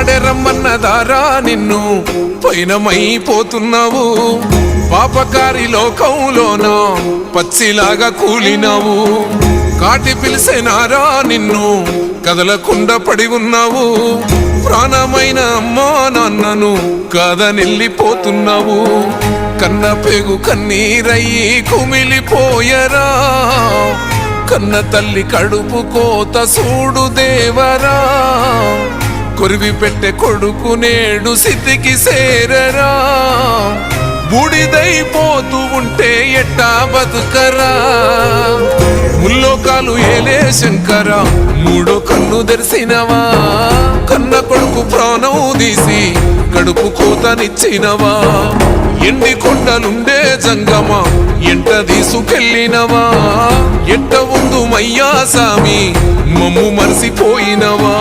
పాడెరమ్మన్నదారా నిన్ను పైనమైపోతున్నావు పాపకారి లోకంలోన పచ్చిలాగా కూలినావు కాటి పిలిసేనారా నిన్ను కదలకుండా పడి ఉన్నావు ప్రాణమైన అమ్మా నాన్నను కాదనెళ్ళిపోతున్నావు కన్న పేగు కన్నీరయ్యి కుమిలిపోయరా కన్న తల్లి కడుపు కోత సూడు దేవరా కొరివి పెట్టే కొడుకు నేడు సిద్ధికి సేరరా బూడిదైపోతూ ఉంటే ఎట్టా బతుకరా ముల్లోకాలు ఏలే శంకర మూడో కన్ను తెరిసినవా కన్న కొడుకు ప్రాణం తీసి కడుపు కోతనిచ్చినవా ఎండి కొండలుండే జంగమ ఎంట తీసుకెళ్ళినవా ఎట్ట ఉందు మయ్యా సామి మమ్ము మరిసిపోయినవా